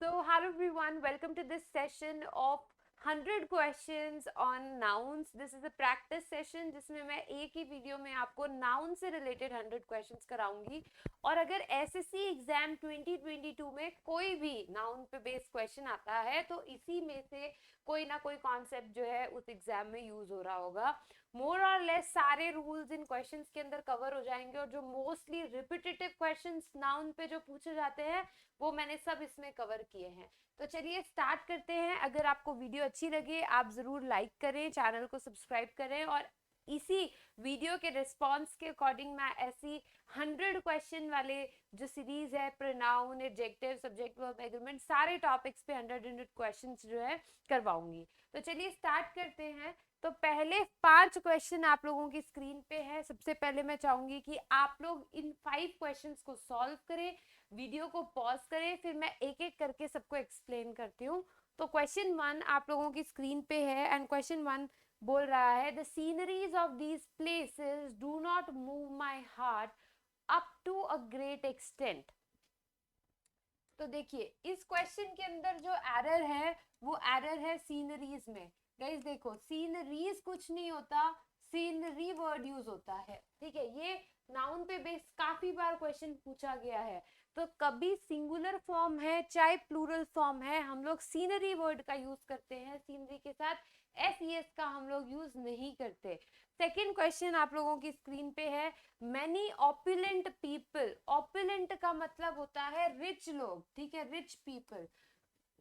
So, hello everyone, welcome to this session of 100 questions on nouns. This is a practice session जिसमें मैं एक ही video में आपको noun से रिलेटेड 100 क्वेश्चंस कराऊंगी। और अगर एसएससी एग्जाम 2022 में कोई भी नाउन पे बेस्ड क्वेश्चन आता है तो इसी में से कोई ना कोई कॉन्सेप्ट जो है उस एग्जाम में यूज हो रहा होगा। मोर और लेस सारे रूल्स इन क्वेश्चंस के अंदर कवर हो जाएंगे और जो मोस्टली रिपीटेटिव क्वेश्चंस नाउन पे जो पूछे जाते हैं वो मैंने सब इसमें कवर किए हैं। तो चलिए स्टार्ट करते हैं। अगर आपको वीडियो अच्छी लगे आप जरूर लाइक करें, चैनल को सब्सक्राइब करें और इसी वीडियो के रिस्पांस के अकॉर्डिंग मैं ऐसी 100 क्वेश्चन वाले जो सीरीज है pronoun, adjective, subject, verb, agreement सारे टॉपिक्स पे 100 क्वेश्चंस जो है करवाऊंगी। तो चलिए स्टार्ट करते हैं। तो पहले 5 क्वेश्चन आप लोगों की स्क्रीन पे है। सबसे पहले मैं चाहूंगी कि आप लोग इन 5 क्वेश्चंस को सॉल्व करें, वीडियो को पॉज करें, फिर मैं एक एक करके सबको एक्सप्लेन करती हूँ। तो क्वेश्चन 1 आप लोगों की स्क्रीन पे है एंड क्वेश्चन 1 बोल रहा है the sceneries of these places do not move my heart up to a great extent. तो देखिए इस क्वेश्चन के अंदर जो एरर है वो एरर है सीनरीज में। गाइस देखो सीनरीज कुछ नहीं होता, सीनरी वर्ड यूज होता है। ठीक है, ये नाउन पे बेस्ड काफी बार क्वेश्चन पूछा गया है। तो कभी सिंगुलर फॉर्म है चाहे प्लूरल फॉर्म है हम लोग सीनरी वर्ड का यूज करते हैं। सीनरी के साथ एस का हम लोग यूज नहीं करते। सेकेंड क्वेश्चन आप लोगों की स्क्रीन पे है मैनी ऑपुलेंट पीपल। ऑपुलेंट का मतलब होता है रिच लोग, ठीक है, rich people.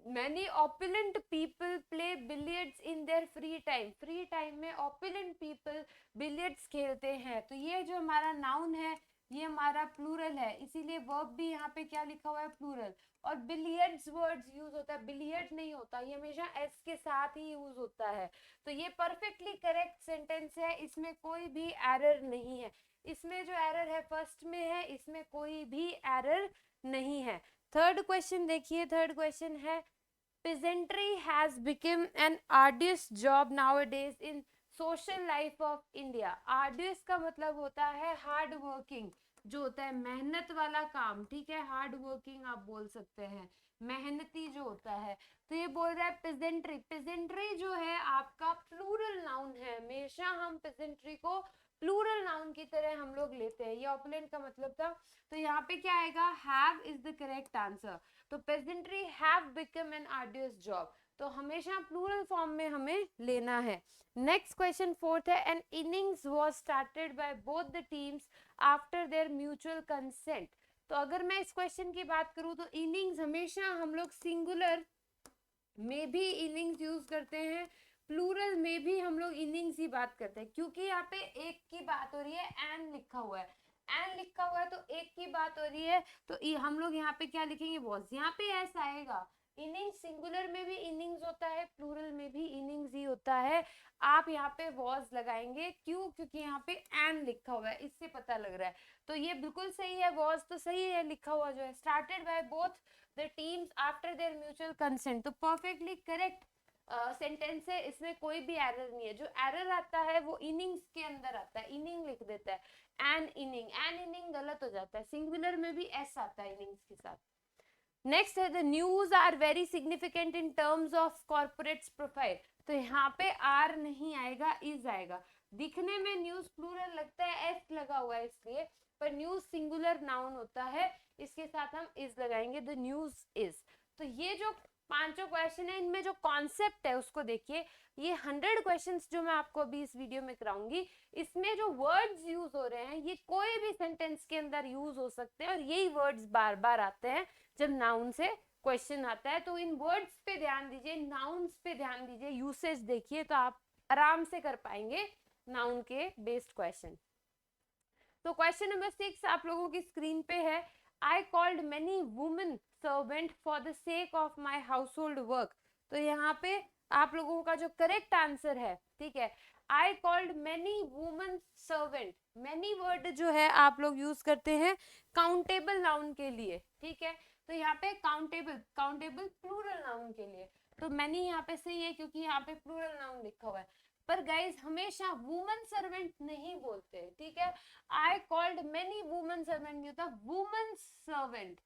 Many opulent people play billiards in their free time. Free time में ऑपुलेंट पीपल बिलियर्ड्स खेलते हैं। तो ये जो हमारा नाउन है ये हमारा प्लूरल है, इसीलिए वर्ब भी यहाँ पे क्या लिखा हुआ है, प्लूरल। और बिलियर्ड्स वर्ड्स यूज होता है, बिलियर्ड नहीं होता, ये हमेशा एस के साथ ही यूज होता है। तो ये परफेक्टली करेक्ट सेंटेंस है, इसमें कोई भी एरर नहीं है। इसमें जो एरर है फर्स्ट में है, इसमें कोई भी एरर नहीं है। थर्ड क्वेश्चन देखिए, थर्ड क्वेश्चन है peasantry has become an arduous job nowadays in social life of India। arduous का मतलब होता है हार्ड वर्किंग, जो होता है मेहनत वाला काम। ठीक है, हार्ड वर्किंग आप बोल सकते हैं, मेहनती जो होता है। तो ये बोल रहा है पेजेंट्री। पेजेंट्री जो है आपका प्लूरल नाउन है, हमेशा हम पेजेंट्री को प्लूरल नाउन की तरह हम लोग लेते हैं। ये ऑपोनेंट का मतलब था। तो यहाँ पे क्या आएगा, have is the correct answer. तो pageantry have become an arduous job, तो हमेशा प्लूरल फॉर्म में हमें लेना है। नेक्स्ट क्वेश्चन फोर्थ है an innings was started by both the teams after their mutual consent. तो अगर मैं इस क्वेश्चन की बात करूं तो इनिंग्स हमेशा हम लोग सिंगुलर में भी इनिंग्स यूज करते हैं, प्लूरल में भी हम लोग इनिंग्स ही बात करते हैं। क्योंकि यहाँ पे एक की बात हो रही है, एन लिखा हुआ है, एन लिखा हुआ है तो एक की बात हो रही है। तो हम लोग यहाँ पे क्या लिखेंगे, वॉज। यहाँ पे एस आएगा। इनिंग्स सिंगुलर में भी इनिंग्स होता है, प्लूरल में भी इनिंग्स ही होता है। आप यहाँ पे वॉज लगाएंगे, क्यों, क्योंकि यहाँ पे एन लिखा हुआ है, इससे पता लग रहा है। तो ये बिल्कुल सही है, वॉज तो सही है लिखा हुआ जो है। Started by both the teams after their mutual consent, तो परफेक्टली करेक्ट सेंटेंस है, इसमें कोई भी एरर नहीं है। जो एरर आता है वो इनिंग्स के अंदर आता है, इनिंग लिख देता है, एन इनिंग, एन इनिंग गलत हो जाता है, सिंगुलर में भी एस आता है इनिंग्स के साथ। नेक्स्ट है the news are very significant in terms of corporates profile. तो यहाँ पे आर नहीं आएगा, इज आएगा। दिखने में न्यूज प्लूरल लगता है, एस लगा हुआ है इसलिए, पर न्यूज सिंगुलर नाउन होता है, इसके साथ हम इज लगाएंगे, द न्यूज इज। तो ये जो पांचों क्वेश्चन है इनमें जो कॉन्सेप्ट है उसको देखिए। ये 100 क्वेश्चंस जो मैं आपको अभी इस वीडियो में कराऊंगी, इसमें जो वर्ड्स यूज हो रहे हैं ये कोई भी सेंटेंस के अंदर यूज हो सकते हैं और यही वर्ड्स बार बार आते हैं जब नाउन से क्वेश्चन आता है। तो इन वर्ड्स पे ध्यान दीजिए, नाउन्स पे ध्यान दीजिए, यूसेज देखिए, तो आप आराम से कर पाएंगे नाउन के बेस्ड क्वेश्चन। तो क्वेश्चन नंबर 6 आप लोगों की स्क्रीन पे है I called many women servant for the sake of my house hold work. तो यहाँ पे आप लोगों का जो करेक्ट आंसर है, ठीक है, I called many women servant. Many word जो है आप लोग यूज करते हैं काउंटेबल नाउन के लिए, ठीक है। तो यहाँ पे काउंटेबल, काउंटेबल प्लूरल नाउन के लिए, तो मैनी यहाँ पे सही है क्योंकि यहाँ पे प्लूरल नाउन लिखा हुआ है। पर गाइज हमेशा वुमन सर्वेंट नहीं बोलते, ठीक है। I called many women servant नहीं होता, वुमेन सर्वेंट।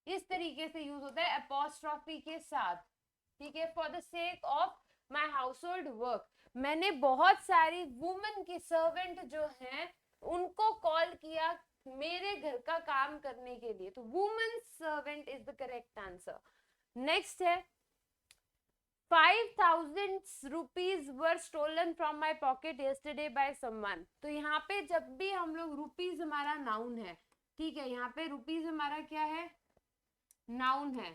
इस तरीके से यूज होता है अपोस्ट्रॉफी के साथ, ठीक है। For the sake of my house hold work, मैंने बहुत सारी वुमेन की सर्वेंट जो हैं उनको कॉल किया मेरे घर का काम करने के लिए, तो women servant is the correct answer. Next है 5,000 rupees were stolen from my pocket yesterday by someone। तो यहाँ पे जब भी हम लोग रुपीज हमारा नाउन है, ठीक है, यहाँ पे रुपीज हमारा क्या है, नाउन है,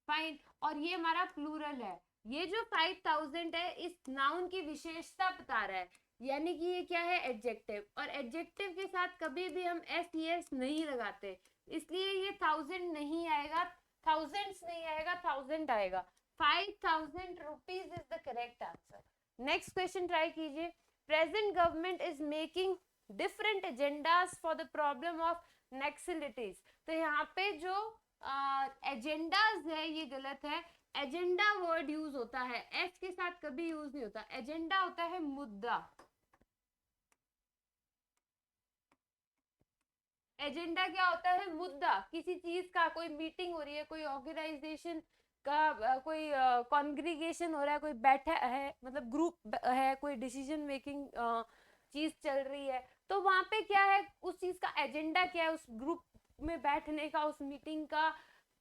फाइन, और ये हमारा प्लूरल है। ये जो 5,000 है इस नाउन की विशेषता बता रहा है, यानी कि ये क्या है, एडजेक्टिव, और एडजेक्टिव के साथ कभी भी हम एस एस नहीं लगाते, इसलिए ये 1000 नहीं आएगा, थाउजेंड्स नहीं आएगा, 1000 आएगा। 5,000 rupees is the correct answer। Next question try कीजिए। Present government is making different agendas for the problem of Naxalites. तो यहाँ पे जो एजेंडाज है ये गलत है, एजेंडा वर्ड यूज होता है, एस के साथ कभी यूज नहीं होता, एजेंडा होता है मुद्दा। एजेंडा क्या होता है, मुद्दा, किसी चीज का, कोई मीटिंग हो रही है, कोई ऑर्गेनाइजेशन का कोई कॉन्ग्रीगेशन हो रहा है, कोई बैठा है, मतलब ग्रुप है, कोई डिसीजन मेकिंग चीज चल रही है, तो वहां पे क्या है, उस चीज का एजेंडा क्या है, उस ग्रुप में बैठने का, उस मीटिंग का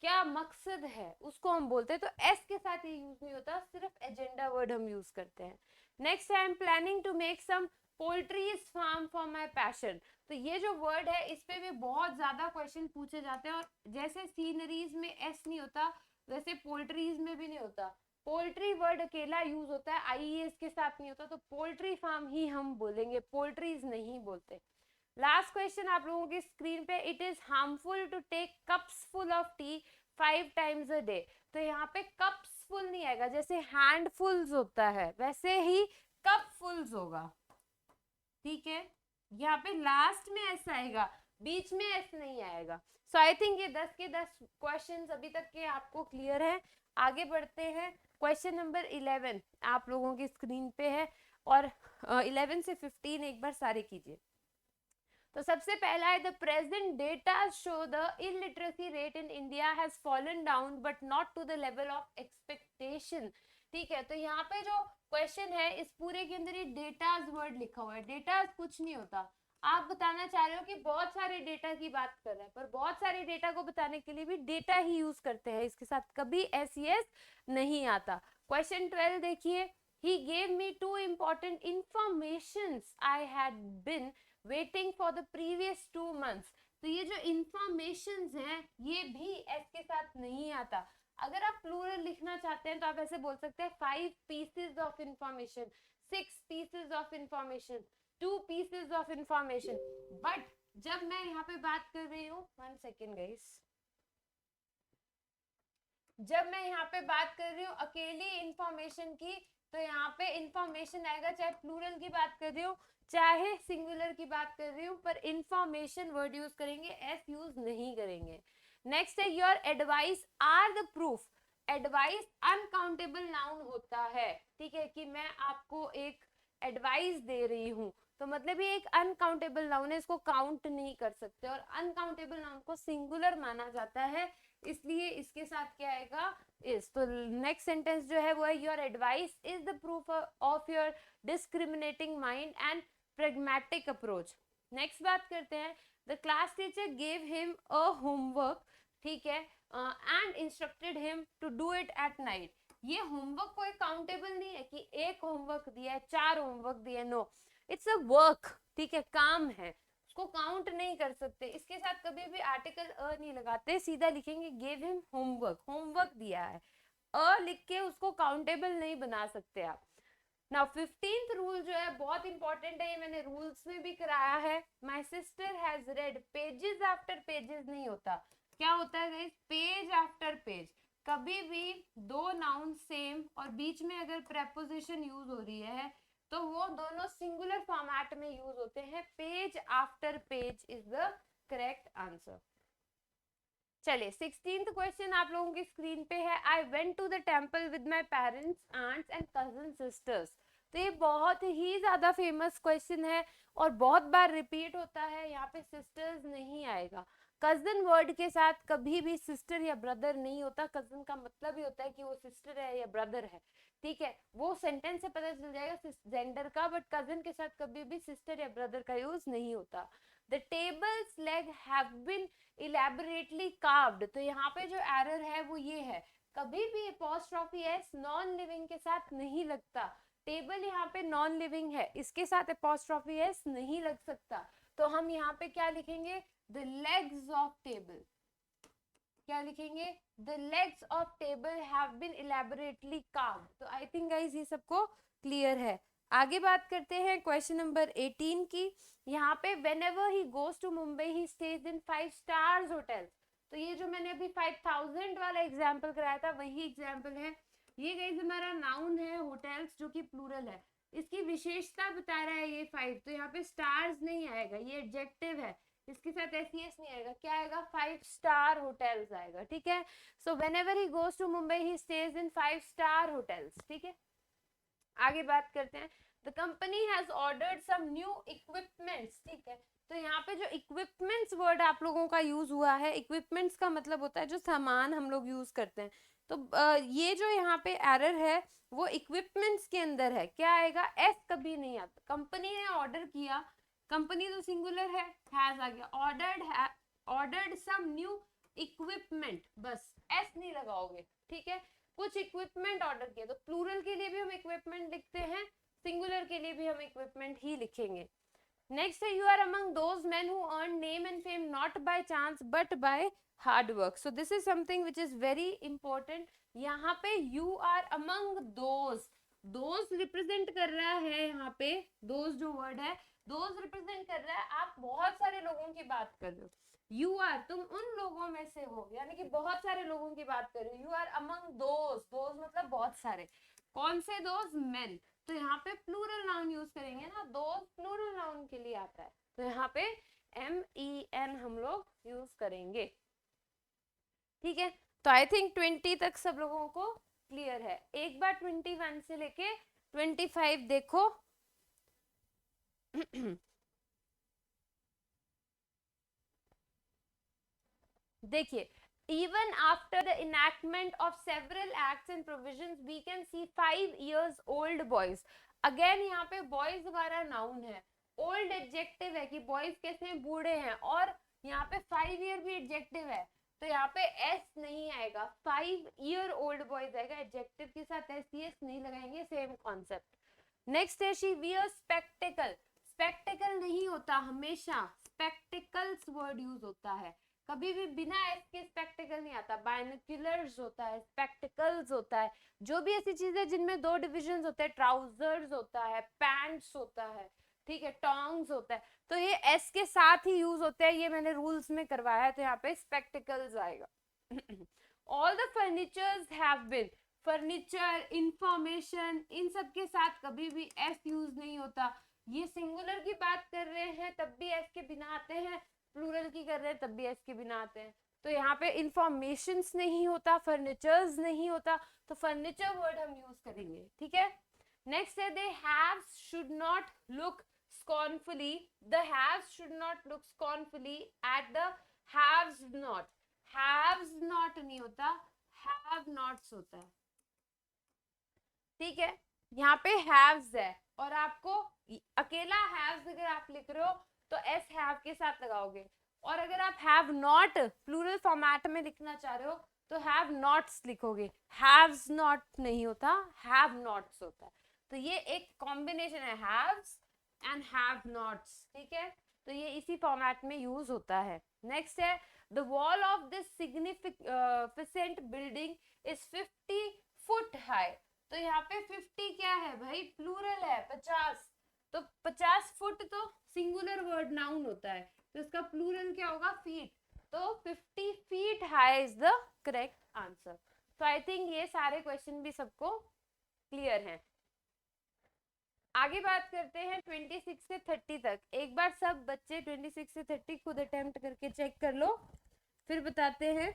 क्या मकसद है, उसको हम बोलते हैं। तो एस के साथ ये यूज नहीं होता, सिर्फ एजेंडा वर्ड हम यूज करते हैं। Next I am planning to make some poultries farm for my passion. तो ये जो वर्ड है इस पे भी बहुत ज्यादा क्वेश्चन पूछे जाते हैं, और जैसे सीनरीज में एस नहीं होता वैसे पोल्ट्रीज में भी नहीं होता, पोल्ट्री वर्ड अकेला यूज होता है, आईएएस के साथ नहीं होता, तो पोल्ट्री फार्म ही हम बोलेंगे, पोल्ट्रीज नहीं बोलते। लास्ट क्वेश्चन आप लोगों की स्क्रीन पे, it is harmful to take cups full of tea 5 times a day। तो यहाँ पे कप्स फुल नहीं आएगा, जैसे हैंडफुल्स होता है वैसे ही कप फुल्स होगा, ठीक है। यहाँ पे लास्ट में एस आएगा, बीच में एस नहीं आएगा। सो आई थिंक ये 10 के 10 क्वेश्चंस अभी तक के आपको क्लियर है। आगे बढ़ते हैं, क्वेश्चन नंबर 11 आप लोगों की स्क्रीन पे है, और 11 से 15 एक बार सारे कीजिए। तो सबसे पहला है, the present data show the illiteracy rate in India has fallen down but not to the level of expectation. ठीक है, तो यहाँ पे जो क्वेश्चन है इस पूरे के अंदर ये डेटाज वर्ड लिखा हुआ है, डेटाज कुछ नहीं होता। आप बताना चाह रहे हो कि बहुत सारे डेटा की बात कर रहे हैं, पर बहुत सारे डेटा को बताने के लिए भी डेटा ही यूज करते हैं, इसके साथ कभी एस नहीं आता। क्वेश्चन 12 देखिए, he gave me 2 important informations I had been waiting for the previous 2 months। तो ये जो informations हैं ये भी एस के साथ नहीं आता। अगर आप प्लूरल लिखना चाहते हैं तो आप ऐसे बोल सकते हैं 5 pieces of information, 6 pieces of information, 2 pieces of information। But जब मैं यहाँ पे बात कर रही हूँ, 1 second guys, जब मैं यहाँ पे बात कर रही हूँ अकेली इंफॉर्मेशन की, तो यहाँ पे इंफॉर्मेशन आएगा, चाहे प्लूरल की बात कर रही हूँ चाहे सिंगुलर की बात कर रही हूँ, पर इंफॉर्मेशन वर्ड यूज करेंगे, एस यूज नहीं करेंगे। नेक्स्ट है, your advice are the proof. Advice uncountable noun होता है, ठीक है, कि मैं आपको एक एडवाइस दे रही हूँ, तो मतलब ये एक अनकाउंटेबल नाउन है, इसको काउंट नहीं कर सकते, और अनकाउंटेबल नाउन को सिंगुलर माना जाता है, इसलिए इसके साथ क्या आएगा, इज। तो नेक्स्ट सेंटेंस जो है वो है, your advice is the proof of your discriminating mind and pragmatic approach। Next बात करते हैं, the class teacher gave him a homework, ठीक है, and instructed him to do it at night. ये होमवर्क कोई काउंटेबल नहीं है कि एक होमवर्क दिया है, 4 होमवर्क दिए, नो, इट्स अ वर्क, ठीक है, काम है, उसको काउंट नहीं कर सकते। इसके साथ कभी भी आर्टिकल अ नहीं लगाते, सीधा लिखेंगे गेव हिम होमवर्क, होमवर्क दिया है, अ लिख के उसको काउंटेबल नहीं बना सकते आप। नाउ 15th रूल जो है बहुत इंपॉर्टेंट है, ये मैंने रूल्स में भी कराया है। My sister has red, pages after pages नहीं होता, क्या होता है गाइस, पेज आफ्टर पेज। कभी भी 2 नाउन सेम और बीच में अगर प्रेपोजिशन यूज हो रही है तो वो दोनों सिंगुलर फॉर्मेट में यूज होते हैं, page after page is the correct answer. चलिए 16th क्वेश्चन आप लोगों की स्क्रीन पे है, I went to the temple with my parents, aunts and cousin sisters. तो ये बहुत ही ज्यादा फेमस क्वेश्चन है और बहुत बार रिपीट होता है, यहाँ पे सिस्टर्स नहीं आएगा, कजन वर्ड के साथ कभी भी सिस्टर या ब्रदर नहीं होता. कजन का मतलब ही होता है कि वो सिस्टर है या ब्रदर है, ठीक है. वो सेंटेंस से पता चल जाएगा जेंडर का, बट कजन के साथ कभी भी सिस्टर या ब्रदर का यूज नहीं होता. The tables leg have been elaborately carved. तो यहाँ पे जो एरर है वो ये है, कभी भी अपॉस्ट्रोफी एस नॉन लिविंग के साथ नहीं लगता. टेबल यहाँ पे नॉन लिविंग है, इसके साथ अपॉस्ट्रोफी एस नहीं लग सकता. तो हम यहाँ पे क्या लिखेंगे, द लेग्स ऑफ टेबल. क्या लिखेंगे, the legs of table have been elaborately carved. तो आई थिंक गाइस ये सबको क्लियर है. आगे बात करते हैं क्वेश्चन नंबर 18 की. यहाँ पे whenever he goes to Mumbai he stays in 5 stars hotels. तो ये जो मैंने अभी 5000 वाला एग्जाम्पल कराया था वही एग्जाम्पल है. ये गाइस हमारा नाउन है होटल्स जो कि प्लूरल है. इसकी विशेषता बता रहा है ये 5, तो यहाँ पे स्टार्स नहीं आएगा, ये एडजेक्टिव है, इसके साथ एस नहीं आएगा. क्या आएगा, 5 स्टार होटल्स आएगा, ठीक है. So whenever he goes to Mumbai he stays in 5 star hotels, ठीक है. आगे बात करते हैं. The company has ordered some new equipments, ठीक है. तो यहाँ पे जो इक्विपमेंट्स वर्ड आप लोगों का यूज हुआ है, इक्विपमेंट्स का मतलब होता है जो सामान हम लोग यूज करते हैं. तो ये जो यहाँ पे एरर है वो इक्विपमेंट्स के अंदर है. क्या आएगा, एस कभी नहीं आता. कंपनी ने ऑर्डर किया, कंपनी तो सिंगुलर है, हैज आ गया. ऑर्डर्ड सम न्यू इक्विपमेंट, बस एस नहीं लगाओगे, ठीक है. कुछ इक्विपमेंट ऑर्डर किया, तो प्लूरल के लिए भी हम इक्विपमेंट लिखते हैं, सिंगुलर के लिए भी हम इक्विपमेंट ही लिखेंगे. नेक्स्ट है, you are among those men who earn name and fame not by chance but by hard work. So this is something which is very important. यहाँ पे you are among those represent कर रहा है. यहाँ पे those जो word है, those represent कर रहा है, आप बहुत सारे लोगों की बात कर रहे हो. यू आर, तुम उन लोगों में से हो, यानी कि बहुत सारे लोगों की बात कर रहे हो. यू आर अमंग दोज मतलब बहुत सारे. कौन से दोज, मेन. तो यहाँ पे प्लूरल नाउन यूज करेंगे ना, दोज प्लूरल नाउन के लिए आता है, तो यहाँ पे MEN हम लोग यूज करेंगे, ठीक है. तो आई थिंक 20 तक सब लोगों को क्लियर है. एक बार 21 से लेके 25 देखो. देखिए, even after the enactment of several acts and provisions we can see 5 years old boys. Again यहाँ पे boys हमारा नाउन है, ओल्ड एडजेक्टिव है कि बॉयज कैसे हैं, बूढ़े हैं, और यहाँ पे 5 ईयर भी एडजेक्टिव है, तो यहाँ पे एस नहीं आएगा, 5 ईयर ओल्ड बॉयज आएगा. एडजेक्टिव के साथ एस नहीं लगाएंगे, सेम कॉन्सेप्ट. नेक्स्ट है, शी वियर स्पेक्टिकल. स्पेक्टिकल नहीं होता, हमेशा स्पेक्टिकल्स वर्ड यूज होता है. कभी भी बिना एस के स्पेक्टिकल नहीं आता. बाइनोक्यूलर्स होता है, स्पेक्टिकल्स होता है, जो भी ऐसी चीज है जिनमें 2 डिविजन होते हैं. ट्राउजर्स होता है, पैंट्स होता है, ठीक है, टोंग्स होता है, तो ये एस के साथ ही यूज होते हैं. ये मैंने रूल्स में करवाया है, तो यहाँ पे स्पेक्टिकल्स आएगा. All the furnitures have been, furniture, information, इन सब के साथ कभी भी एस यूज नहीं होता. ये सिंगुलर की बात कर रहे हैं तब भी एस के बिना आते हैं, प्लूरल की कर रहे हैं तब भी एस के बिना आते हैं. तो यहाँ पे इंफॉर्मेशंस नहीं होता, फर्नीचर्स नहीं होता, तो फर्नीचर वर्ड हम यूज करेंगे, ठीक है. नेक्स्ट है, the haves should not look scornfully. The haves should not look scornfully at the haves not. Haves not नहीं होता, have nots होता है, ठीक है. यहाँ पे haves है, और आपको अकेला haves अगर आप लिख रहे हो तो s have के साथ लगाओगे, और अगर आप have not प्लूरल फॉर्मेट में लिखना चाह रहे हो तो have nots लिखोगे. haves not नहीं होता, have nots होता है. तो ये एक कॉम्बिनेशन है, haves एंड हैव नॉट्स, ठीक है. तो ये इसी फॉर्मेट में यूज होता है. नेक्स्ट है, the wall of this significant building is 50 foot high. तो यहाँ पे 50 क्या है भाई, प्लूरल है, 50. तो 50 फुट तो सिंगुलर वर्ड नाउन होता है, तो इसका प्लूरल क्या होगा, फीट. तो 50 feet high is the correct answer. तो आई थिंक ये सारे क्वेश्चन भी सबको क्लियर हैं. आगे बात करते हैं 26 से 30 तक. एक बार सब बच्चे 26 से 30 खुद अटेम्प्ट करके चेक कर लो, फिर बताते हैं.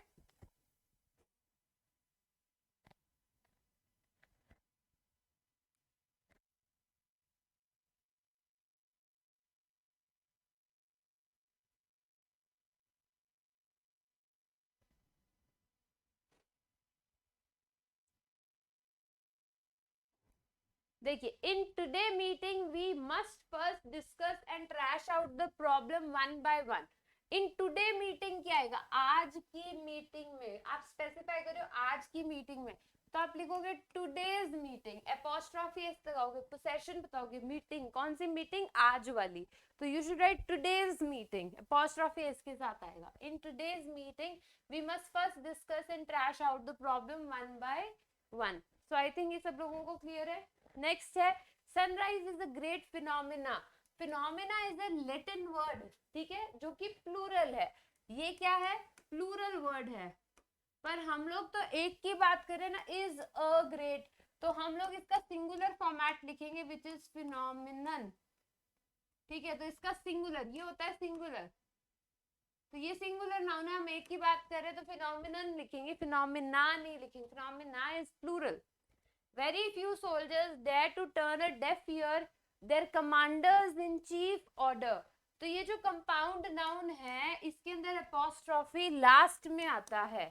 देखिए, in today meeting we must first discuss and thrash out the problem one by one. In today meeting क्या आएगा, आज की मीटिंग में। आप स्पेसिफाई करो आज की मीटिंग में, तो आप लिखोगे टुडेज मीटिंग, एपोस्ट्रोफी एस लगाओगे, पोसेशन बताओगे, मीटिंग कौन सी मीटिंग, आज वाली, तो you should write today's meeting, apostrophe S के साथ आएगा। In today's meeting we must first discuss and thrash out the problem one by one. So I think ये सब लोगों को क्लियर है। नेक्स्ट है sunrise is a great phenomena. Phenomena is a Latin word, ठीक है, जो कि प्लूरल है। ये क्या है, प्लूरल वर्ड है, पर हम लोग तो एक की बात करें ना, इज अ ग्रेट, तो हम लोग इसका सिंगुलर फॉर्मेट लिखेंगे विच इज फिनोमिनन, ठीक है। तो इसका सिंगुलर ये होता है सिंगुलर, तो ये सिंगुलर नाउन है, हम एक की बात करें तो फिनोमिनन लिखेंगे, फिनोमिना नहीं लिखेंगे, phenomena is plural. Very few soldiers dare to turn a deaf ear their commanders in chief order। तो ये जो कंपाउंड नाउन है इसके अंदर अपॉस्ट्रोफी लास्ट में आता है,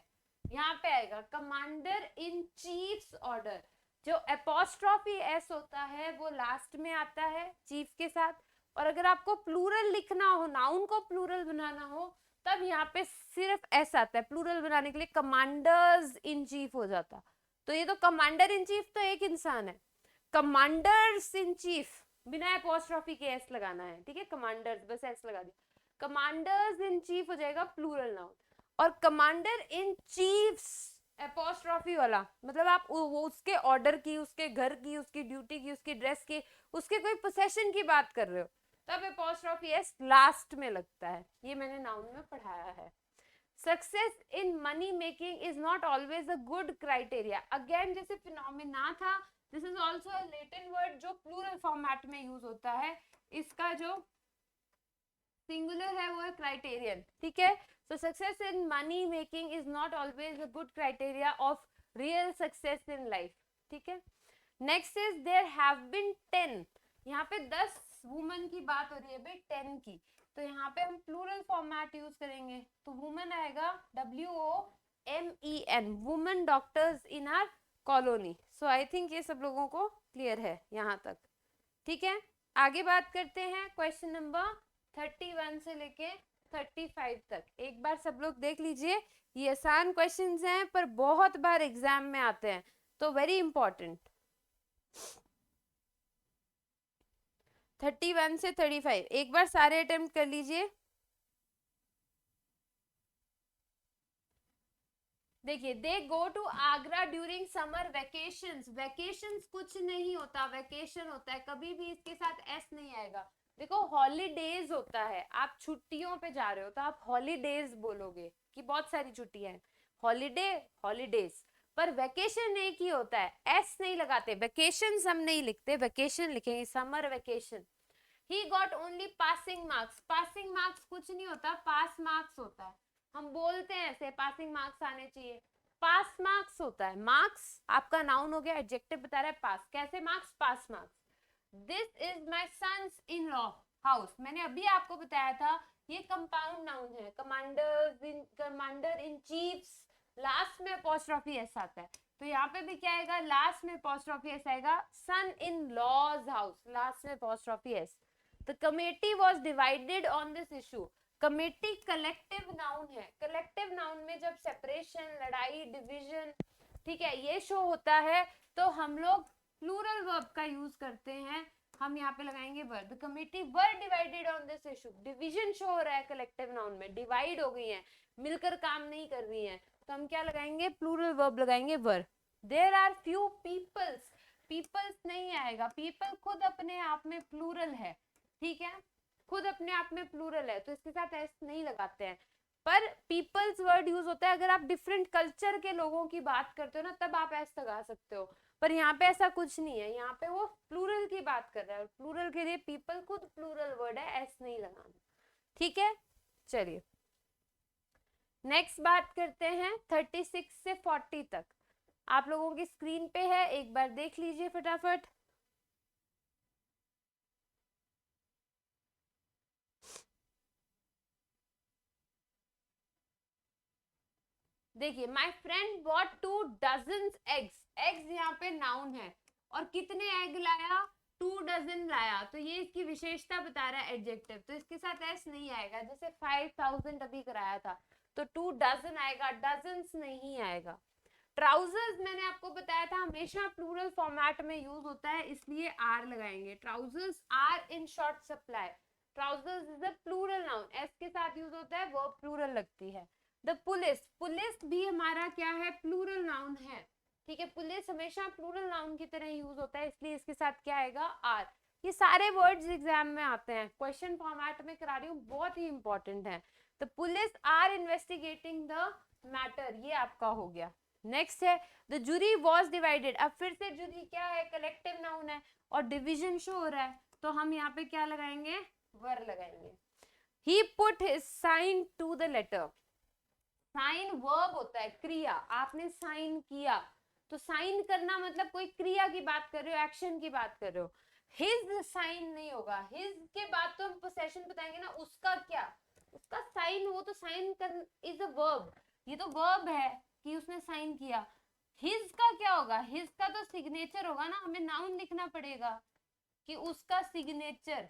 यहाँ पे आएगा कमांडर इन चीफ्स ऑर्डर। जो अपॉस्ट्रोफी एस होता है वो लास्ट में आता है चीफ के साथ। और अगर आपको प्लूरल लिखना हो, नाउन को प्लूरल बनाना हो, तब यहाँ पे सिर्फ एस आता है, प्लूरल बनाने के लिए कमांडर्स इन चीफ हो जाता। तो ये तो कमांडर इन चीफ तो एक इंसान है, कमांडर्स इन चीफ बिना एपोस्ट्रोफी के एस लगाना है, ठीक है, कमांडर्स बस एस लगा दिया, कमांडर्स इन चीफ हो जाएगा प्लूरल नाउन। और कमांडर इन चीफ्स एपोस्ट्रोफी वाला मतलब आप वो उसके ऑर्डर की, उसके घर की, उसकी ड्यूटी की, उसकी ड्रेस की, उसके कोई पोसेशन की बात कर रहे हो, तब एपोस्ट्रोफी एस लास्ट में लगता है। ये मैंने नाउन में पढ़ाया है। Success in money making is not always a good criteria. Again जैसे फिनोमिना था, this is also a Latin word जो प्लूरल फॉर्मेट में यूज होता है, इसका जो सिंगुलर है वो है क्राइटेरियन, ठीक है। So success in money making is not always a good criteria of real success in life, ठीक है। Next is there have been 10, यहाँ पे 10 वुमन की बात हो रही है भाई, 10 की, तो यहाँ पे हम प्लूरल फॉर्मेट यूज करेंगे, तो वुमन आएगा WOMEN, woman doctors in are colony. So I think ये सब लोगों को क्लियर है यहाँ तक, ठीक है। आगे बात करते हैं क्वेश्चन नंबर 31 से लेके 35 तक। एक बार सब लोग देख लीजिए, ये आसान क्वेश्चंस हैं पर बहुत बार एग्जाम में आते हैं, तो वेरी इंपॉर्टेंट। 31 से 35 एक बार सारे अटेम्प्ट कर लीजिए। देखिए, they go to Agra during summer vacations. Vacations कुछ नहीं होता, वेकेशन होता है, कभी भी इसके साथ एस नहीं आएगा। देखो हॉलीडेज होता है, आप छुट्टियों पे जा रहे हो तो आप हॉलीडेज बोलोगे कि बहुत सारी छुट्टियां हैं, हॉलीडे हॉलीडेज। पर वेकेशन एक ही होता है, एस नहीं लगाते, वेकेशन हम नहीं लिखते, वेकेशन लिखेंगे summer vacation. He got only passing marks, passing marks कुछ नहीं होता, पास मार्क्स होता है, हम बोलते हैं ऐसे पासिंग मार्क्स आने चाहिए, पास मार्क्स होता है। मार्क्स आपका नाउन हो गया, एडजेक्टिव बता रहा है पास, कैसे marks, pass marks. This is my sons in law house, मैंने अभी आपको बताया था ये कंपाउंड नाउन है, कमांडर इन चीफ्स, लास्ट में अपॉस्ट्रोफी एस आता है, तो यहाँ पे भी क्या आएगा, लास्ट में अपॉस्ट्रोफी एस आएगा, सन इन लॉज हाउस, लास्ट में apostrophe S. The committee was divided on this issue। Committee collective noun है, कलेक्टिव नाउन में जब सेपरेशन, लड़ाई, डिवीजन, ठीक है, ये शो होता है, तो हम लोग प्लूरल वर्ब का यूज करते हैं, हम यहाँ पे लगाएंगे were. The committee were divided on this issue, division show हो रहा है कलेक्टिव नाउन में, डिवाइड हो गई है, मिलकर काम नहीं कर रही है, तो हम क्या लगाएंगे, प्लूरल वर्ब लगाएंगे were. There are few peoples, peoples नहीं आएगा, पीपल खुद अपने आप में प्लूरल है, ठीक है, खुद अपने आप में प्लूरल है, तो इसके साथ एस नहीं लगाते हैं। पर पीपल्स वर्ड यूज होता है अगर आप डिफरेंट कल्चर के लोगों की बात करते हो ना, तब आप एस लगा सकते हो, पर यहाँ पे ऐसा कुछ नहीं है, यहाँ पे वो प्लूरल की बात कर रहा है, प्लूरल के लिए पीपल खुद प्लूरल वर्ड है, एस नहीं लगाना, ठीक है। चलिए नेक्स्ट बात करते हैं 36 से 40 तक, आप लोगों की स्क्रीन पे है, एक बार देख लीजिए फटाफट। देखिए, my friend bought 2 dozen eggs, eggs यहाँ पे नाउन है, और कितने एग लाया, 2 डजन लाया, तो ये इसकी विशेषता बता रहा है एडजेक्टिव, तो इसके साथ एस नहीं आएगा। जैसे 5000 अभी कराया था तो 2 डजन आएगा, डजन्स नहीं आएगा। ट्राउजर्स मैंने आपको बताया था हमेशा प्लूरल फॉर्मेट में यूज होता है, इसलिए आर लगाएंगे। Trousers are in short supply, trousers is a plural noun, S के साथ यूज होता है, वर्ब प्लूरल लगती है। द पुलिस, पुलिस भी हमारा क्या है, प्लूरल नाउन है, ठीक है। पुलिस हमेशा प्लूरल नाउन की तरह यूज होता है, इसलिए इसके साथ क्या आएगा, आर। ये सारे वर्ड्स एग्जाम में आते हैं, क्वेश्चन फॉर्मेट में करा रही हूँ, बहुत ही इंपॉर्टेंट है। The police are investigating the matter, ये आपका हो गया। नेक्स्ट है द जूरी वॉज डिवाइडेड, अब फिर से जूरी क्या है, कलेक्टिव नाउन है और डिविजन शो हो रहा है, तो हम यहाँ पे क्या लगाएंगे, वर लगाएंगे। He put his sign to the letter, sign verb होता है, क्रिया, आपने साइन किया, तो साइन करना मतलब कोई क्रिया की बात कर रहे हो, एक्शन की बात कर रहे हो। हिज साइन नहीं होगा, हिज के बाद तो हम पोसेशन बताएंगे ना, उसका क्या, उसका साइन, वो तो साइन कर इज अ वर्ब, ये तो वर्ब है कि उसने साइन किया। हिज का क्या होगा, हिज का तो सिग्नेचर होगा ना, हमें नाउन लिखना पड़ेगा कि उसका सिग्नेचर,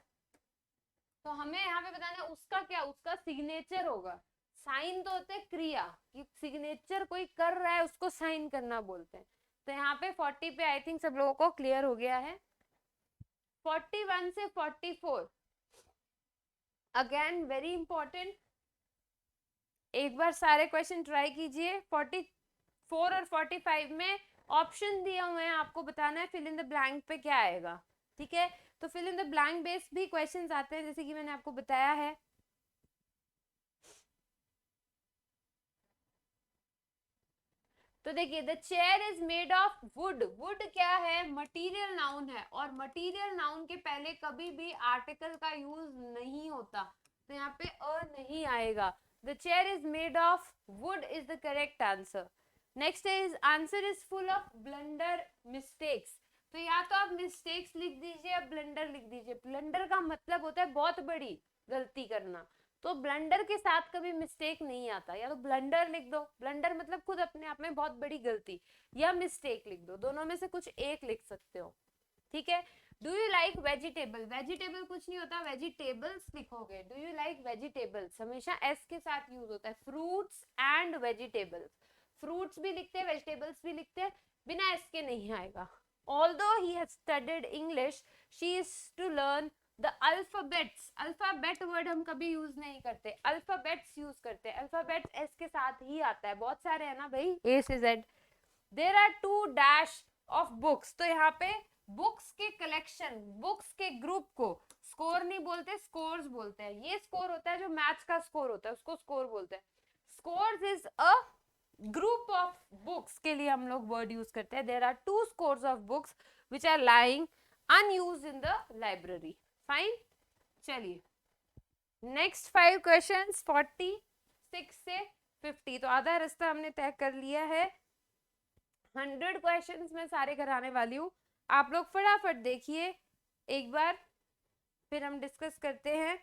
तो हमें यहाँ पे बताना उसका क्या, उसका सिग्नेचर होगा। साइन तो होते हैं क्रिया, कि सिग्नेचर कोई कर रहा है उसको साइन करना बोलते हैं। तो यहाँ पे 40 पे आई थिंक सब लोगों को क्लियर हो गया है। 41 से 44 अगेन वेरी इंपॉर्टेंट, एक बार सारे क्वेश्चन ट्राई कीजिए। 44 और 45 में ऑप्शन दिए हुए हैं, आपको बताना है फिल इन द ब्लैंक पे क्या आएगा, ठीक है। तो fill in the blank based भी क्वेश्चंस आते हैं, जैसे कि मैंने आपको बताया है। तो देखिए the chair is made of would, would क्या है, मटेरियल नाउन है, और मटेरियल नाउन के पहले कभी भी आर्टिकल का यूज नहीं होता, तो यहाँ पे अ नहीं आएगा। The chair is made of would is the correct answer. Next is answer is full of blunder mistakes, तो या तो आप मिस्टेक्स लिख दीजिए या ब्लंडर लिख दीजिए। ब्लंडर का मतलब होता है बहुत बड़ी गलती करना, तो ब्लंडर के साथ कभी मिस्टेक नहीं आता, या तो ब्लंडर लिख दो, ब्लंडर मतलब खुद अपने आप में बहुत बड़ी गलती, या मिस्टेक लिख दो, दोनों में से कुछ एक लिख सकते हो, ठीक है। Do you like vegetable, vegetable कुछ नहीं होता, वेजिटेबल्स लिखोगे। डू यू लाइक वेजिटेबल्स हमेशा एस के साथ यूज होता है, फ्रूट्स एंड वेजिटेबल्स, फ्रूट्स भी लिखते हैं वेजिटेबल्स भी लिखते हैं, बिना एस के नहीं आएगा। Although he has studied English, she is to learn the alphabets, alphabet word हम कभी यूज नहीं करते, अल्फाबेट्स यूज करते हैं। अल्फाबेट्स एस के साथ ही आता है, बहुत सारे है ना भाई, ए से Z. There are 2 dash of books, तो यहाँ पे बुक्स के कलेक्शन, बुक्स के ग्रुप को स्कोर नहीं बोलते, स्कोर्स बोलते हैं। ये स्कोर होता है जो मैथ्स का स्कोर होता है, उसको स्कोर बोलते हैं। Scores is a group of books के लिए हम लोग वर्ड यूज करते हैं। There are 2 scores of books which are lying unused in the library. Fine, चलिए नेक्स्ट 5 क्वेश्चंस 46 से 50, तो आधा रास्ता हमने तय कर लिया है। 100 क्वेश्चंस मैं सारे कराने वाली हूँ, आप लोग फटाफट देखिए एक बार, फिर हम डिस्कस करते हैं।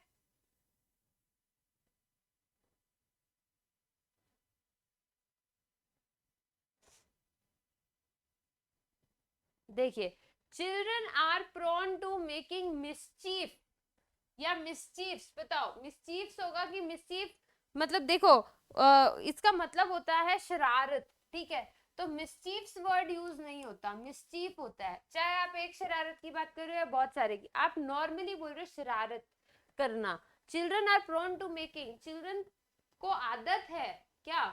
देखिए children are prone to making mischief या मिसचीफ्स, बताओ मिसचीफ्स होगा कि मिसचीफ, मतलब देखो इसका मतलब होता है शरारत, ठीक है। तो मिसचीफ्स वर्ड यूज नहीं होता, मिसचीफ होता है, चाहे आप एक शरारत की बात कर रहे हो या बहुत सारे की, आप नॉर्मली बोल रहे हो शरारत करना। Children are prone to making, children को आदत है क्या,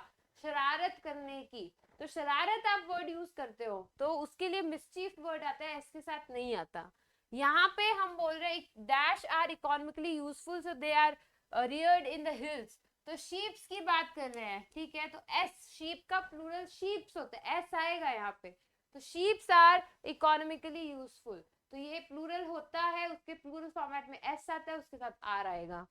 शरारत करने की, तो शरारत आप वर्ड यूज करते हो, तो उसके लिए मिसचीफ वर्ड आता है, इसके साथ नहीं आता। यहाँ पे हम बोल रहे हैं dash are economically useful, so they are reared in the hills, तो शीप्स की बात कर रहे हैं, ठीक है। तो एस, शीप का प्लूरल शीप्स होता है, एस आएगा यहाँ पे, तो शीप्स आर इकोनॉमिकली यूजफुल, तो ये प्लूरल होता है, उसके प्लूरल फॉर्मेट में एस आता है, उसके साथ आर आएगा।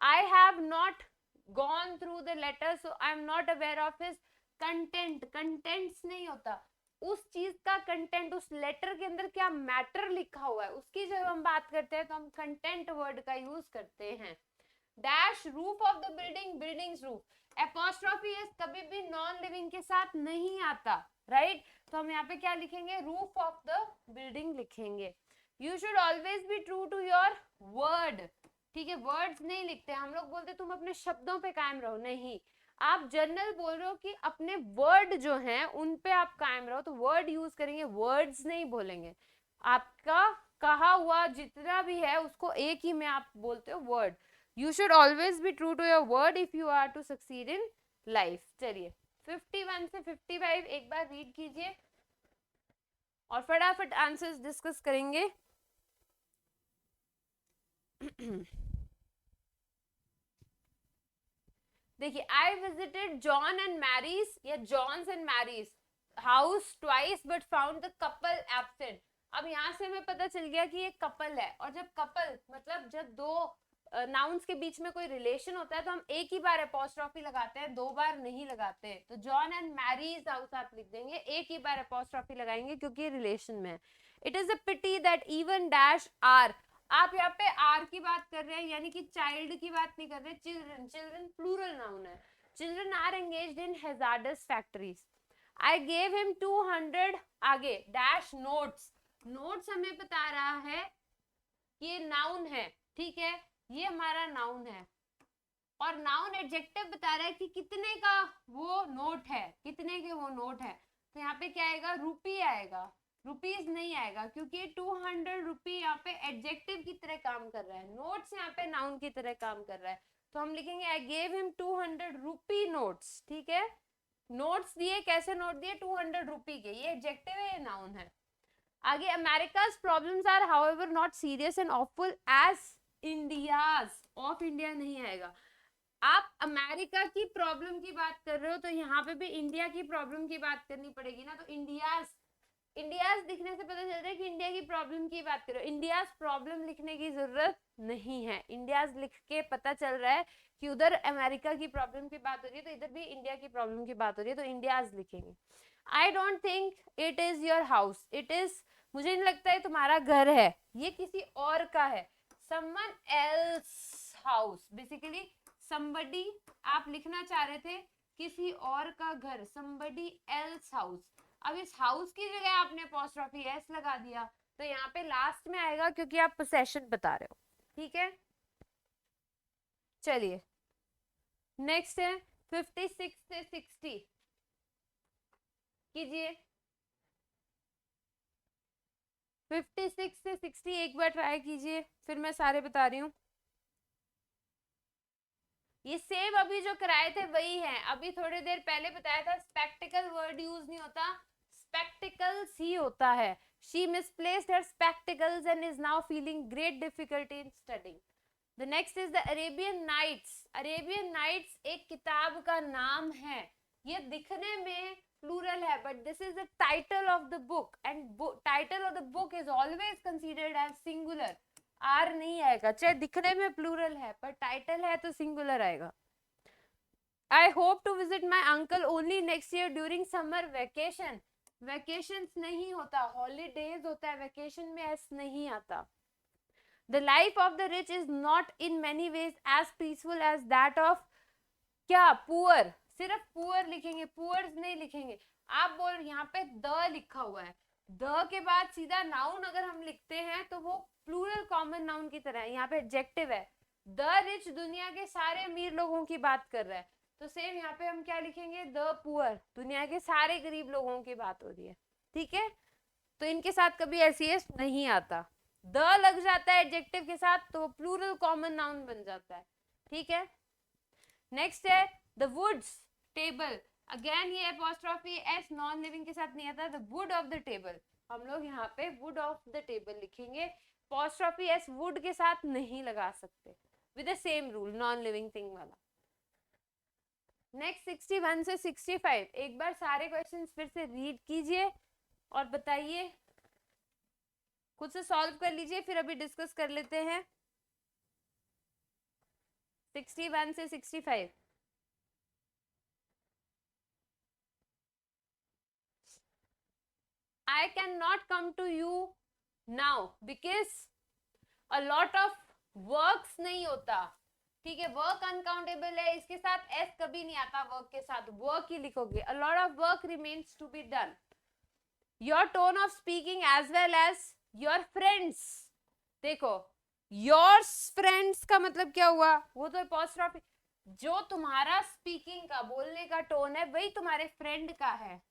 I have not gone through the letter, so I am not aware of his content, contents नहीं होता, उस चीज का कंटेंट, उस लेटर के अंदर क्या मैटर लिखा हुआ है उसकी जब हम बात करते हैं तो हम कंटेंट वर्ड का यूज करते हैं। Dash roof of the building, buildings roof, apostrophe S कभी भी नॉन लिविंग के साथ नहीं आता, राइट? तो हम यहाँ पे क्या लिखेंगे? रूफ ऑफ द बिल्डिंग लिखेंगे. You should always be true to your word. ठीक है, वर्ड्स नहीं लिखते हम लोग, बोलते तुम अपने शब्दों पे कायम रहो. नहीं, आप जनरल बोल रहे हो कि अपने वर्ड जो हैं उन पे आप कायम रहो, तो वर्ड यूज करेंगे, वर्ड्स नहीं बोलेंगे. आपका कहा हुआ जितना भी है उसको एक ही में आप बोलते हो word. You should always be true to your word if you are to succeed in life. चलिए 51 से 55 एक बार रीड कीजिए और फटाफट आंसर्स डिस्कस करेंगे. देखिए, I visited John and Mary's या John's and Mary's house twice but found the couple absent. अब यहाँ से हमें पता चल गया कि ये कपल है, और जब कपल मतलब जब दो नाउन्स के बीच में कोई रिलेशन होता है तो हम एक ही बार अपोस्ट्रोफी लगाते हैं, दो बार नहीं लगाते. तो जॉन एंड मैरीज हाउस आप लिख देंगे, एक ही बार अपोस्ट्रोफी लगाएंगे क्योंकि रिलेशन में है. It is a pity that even dash are. आप यहाँ पे आर की बात कर रहे हैं, यानी कि चाइल्ड की बात नहीं कर रहे. चिल्ड्रन, चिल्ड्रन प्लूरल नाउन है. Children are engaged in hazardous factories. I gave him 200 आगे डैश नोट्स. नोट्स हमें बता रहा है कि ये नाउन है, ठीक है, ये हमारा नाउन है. और नाउन एडजेक्टिव बता रहा है कि कितने का वो नोट है, कितने के वो नोट है. तो यहाँ पे क्या आएगा? रुपी आएगा, रुपीज नहीं आएगा, क्योंकि 200 रुपी यहाँ पे एडजेक्टिव की तरह काम कर रहा है, नोट्स यहाँ पे नाउन की तरह काम कर रहा है. तो हम लिखेंगे आई गेव हिम 200 रुपी नोट्स. ठीक है, नोट्स दिए, कैसे नोट दिए? 200 रुपी के. ये एडजेक्टिव है, ये नाउन है. आगे, America's problems are however not serious and awful as India's. Of India नहीं आएगा. आप अमेरिका की प्रॉब्लम की बात कर रहे हो तो यहाँ पे भी इंडिया की प्रॉब्लम की बात करनी पड़ेगी ना. तो इंडियाज, इंडियाज लिखने से पता चल रहा है कि इंडिया की प्रॉब्लम की बात करो. इंडियाज प्रॉब्लम लिखने की जरूरत नहीं है. इंडियाज लिख के पता चल रहा है कि उधर अमेरिका की प्रॉब्लम की बात हो रही है, तो इधर भी इंडिया की प्रॉब्लम की बात हो रही है, तो इंडियाज लिखेंगे. I don't think it is your house. It is, मुझे नहीं लगता है तुम्हारा घर है, ये किसी और का है. Someone else house, basically somebody आप लिखना चाह रहे थे किसी और का घर, somebody else house. अब इस हाउस की जगह आपने apostrophe s लगा दिया, तो यहाँ पे लास्ट में आएगा क्योंकि आप possession बता रहे हो. ठीक है, चलिए नेक्स्ट है 56 से 60 कीजिए. 56 से 60 एक बार ट्राई कीजिए, फिर मैं सारे बता रही हूँ. ये सेम अभी जो कराए थे वही है. अभी थोड़ी देर पहले बताया था स्पेक्टिकल वर्ड यूज नहीं होता, स्पेक्टिकल्स ही होता है. She misplaced her spectacles and is now feeling great difficulty in studying. The next is the Arabian Nights. Arabian Nights एक किताब का नाम है. ये दिखने में प्लूरल है, but this is the title of the book and title of the book is always considered as singular. Are नहीं आएगा, चाहे दिखने में प्लूरल है पर टाइटल है तो सिंगुलर आएगा. I hope to visit my uncle only next year during summer vacation. Vacation नहीं होता, हॉलीडेज होता है, वेकेशन में एस नहीं आता. The life of the rich is not in many ways as peaceful as that of क्या? Poor. सिर्फ poor लिखेंगे, पुअर्स नहीं लिखेंगे. आप बोल, यहाँ पे द लिखा हुआ है, द के बाद सीधा नाउन अगर हम लिखते हैं तो वो प्लूरल कॉमन नाउन की तरह है. यहाँ पे एडजेक्टिव है. द रिच दुनिया के सारे अमीर लोगों की बात कर रहा है, तो सेम यहाँ पे हम क्या लिखेंगे? द पुअर, दुनिया के सारे गरीब लोगों की बात हो रही है. ठीक है, तो इनके साथ कभी एस नहीं आता. द लग जाता है एडजेक्टिव के साथ तो प्लूरल कॉमन नाउन बन जाता है. ठीक है, नेक्स्ट है द वुड्स टेबल. अगेन ये एपोस्ट्रोफी एस नॉन लिविंग के साथ नहीं आता. The wood of the table, हम लोग यहाँ पे वुड ऑफ द टेबल लिखेंगे. एपोस्ट्रोफी एस वुड के साथ नहीं लगा सकते, with the same rule, non living thing वाला. नेक्स्ट 61 से 65 एक बार सारे क्वेश्चंस फिर से रीड कीजिए और बताइए, खुद से सॉल्व कर लीजिए, फिर अभी डिस्कस कर लेते हैं. 61 से 65. I cannot come to you now because a lot of works नहीं होता. ठीक है, वर्क अनकाउंटेबल है, इसके साथ एस कभी नहीं आता, वर्क के साथ वर्क ही लिखोगे। A lot of work remains to be done. Your tone of speaking as well as your friends. देखो योर फ्रेंड्स का मतलब क्या हुआ, वो तो अपॉस्ट्रोफी, जो तुम्हारा स्पीकिंग का बोलने का टोन है वही तुम्हारे फ्रेंड का है।